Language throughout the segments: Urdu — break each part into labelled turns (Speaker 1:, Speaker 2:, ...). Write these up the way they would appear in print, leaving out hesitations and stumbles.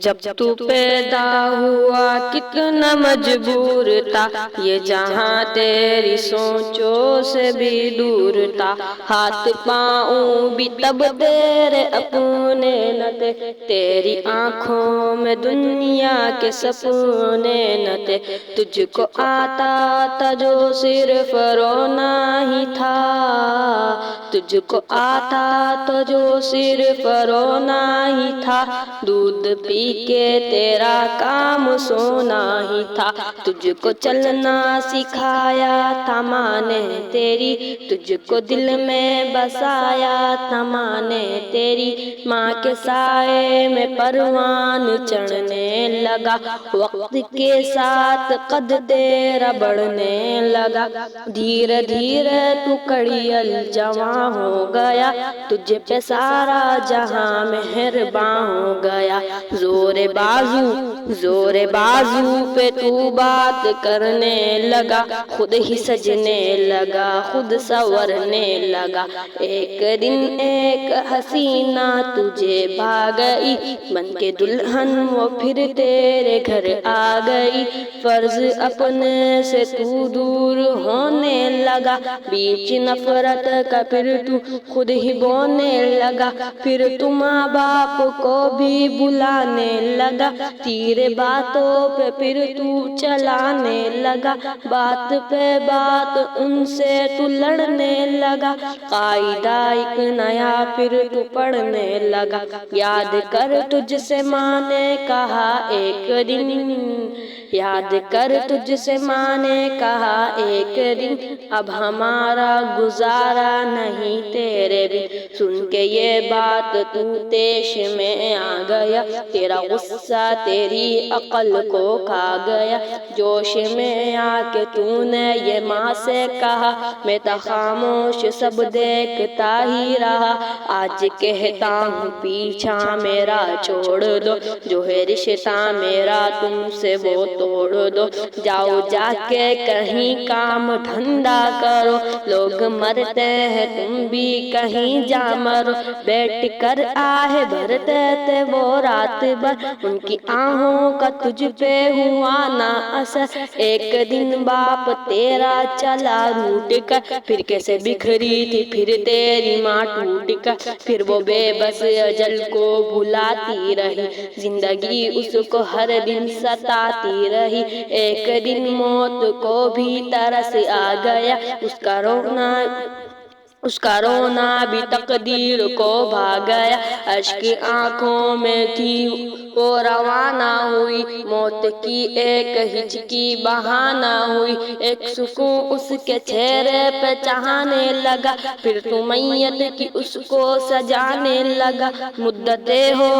Speaker 1: جب تو پیدا ہوا کتنا مجبور تھا، یہ جہاں تیری سوچوں سے بھی دور تھا، ہاتھ پاؤں بھی تب تیرے اپنے نہ تھے، تیری آنکھوں میں دنیا کے سپنے نہ تھے، تجھ کو آتا تھا جو صرف رونا ہی تھا، تجھ کو آتا تو جو صرف رونا ہی تھا، دودھ پی کے تیرا کام سونا ہی تھا، تجھ کو چلنا سکھایا تھا ماں نے تیری، تجھ کو دل میں بسایا تھا ماں نے تیری، ماں کے سائے میں پروان چڑھنے لگا، وقت کے ساتھ قد تیرا بڑھنے لگا، دھیرے دھیرے تو کڑیل جواں ہو گیا، تجھ پہ سارا جہاں مہرباں ہو گیا، زور بازو پہ تو بات کرنے لگا، خود ہی سجنے لگا، خود سنورنے لگا، ایک دن ایک حسینہ تجھے پا گئی، بن کے دلہن وہ پھر تیرے گھر آ گئی، فرض اپنے سے تو دور ہونے لگا، بیچ نفرت کا پھر تو خود ہی بونے لگا، پھر تو ماں باپ کو بھی بلانے لگا، تیرے باتوں پہ پھر تو چلانے لگا، بات پہ بات ان سے تو لڑنے لگا، قاعدہ ایک نیا پھر تو پڑھنے لگا، یاد کر تجھ سے ماں نے کہا ایک دن، یاد کر تجھ سے ماں نے کہا ایک دن، اب ہمارا گزارا نہیں تیرے بن، سن کے یہ بات تو تیش میں آ گیا، تیرا غصہ تیری عقل کو کھا گیا، جوش میں آ کے تو نے یہ ماں سے کہا، میں تو خاموش سب دیکھتا ہی رہا، آج کہتا ہوں پیچھا میرا چھوڑ دو، جو ہے رشتہ میرا تم سے وہ توڑ دو، جاؤ جا کے کہیں کام دھندا کرو، لوگ مرتے ہیں تم بھی کہیں جا مرو، بیٹھ کر آہ بھرتے تھے وہ رات بھر، ان کی آہوں کا تجھ پہ ہوا نہ اثر، ایک دن باپ تیرا چلا روٹ کر، پھر کیسے بکھری تھی پھر تیری ماں ٹوٹ کر، پھر وہ بے بس اجل کو بھلاتی رہی، زندگی اس کو ہر دن ستاتی رہی، ایک دن موت کو بھی ترس آ گیا، اس کا رونا بھی تقدیر کو بھا گیا، اشک آنکھوں میں تھی وہ روانہ ہوئی، موت کی ایک ہچکی بہانہ ہوئی، ایک سکون اس کے چہرے پہ چاہنے لگا، پھر تو میت کی اس کو سجانے لگا، مدتیں ہو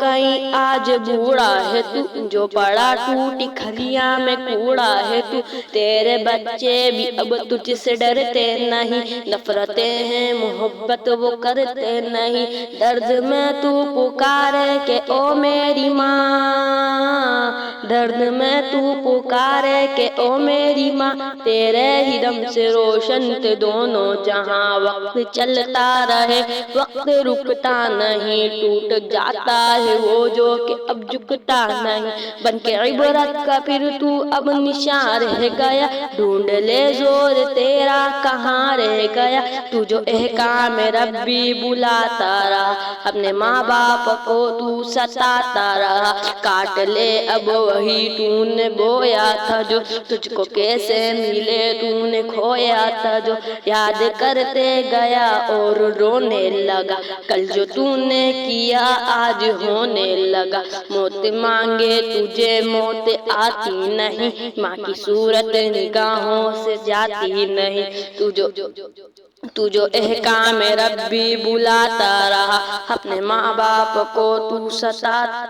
Speaker 1: گئی آج بوڑھا ہے تو، جو پڑا ٹوٹی کھلیاں میں کوڑا ہے تو، تیرے بچے بھی اب تجھ سے ڈرتے نہیں، نفرتیں ہیں محبت وہ کرتے نہیں، درد میں تو پکارے کہ او میری ماں، درد میں تو پکارے کہ او میری ماں، تیرے ہی دم سے روشن تھے دونوں جہاں، وقت چلتا رہے وقت رکتا نہیں، ٹوٹ جاتا ہے وہ جو کہ اب جھکتا نہیں، بن کے عبرت کا پھر تو اب نشان رہ گیا، ڈھونڈ لے زور تیرا کہاں رہ گیا، تو جو احکام ربی بلاتا رہا، اپنے ماں باپ کو تو ستاتا رہا، کاٹ لے اب وہی تو نے بویا تھا جو، تجھ کو کیسے ملے تو نے کھویا تھا جو، یاد کرتے گیا اور رونے لگا، کل جو تو نے کیا آج ہونے لگا، موت مانگے تجھے موت آتی نہیں، ماں کی صورت نگاہوں سے جاتی نہیں، تو جو احکام ربی بلاتا رہا، اپنے ماں باپ کو تو ستاتا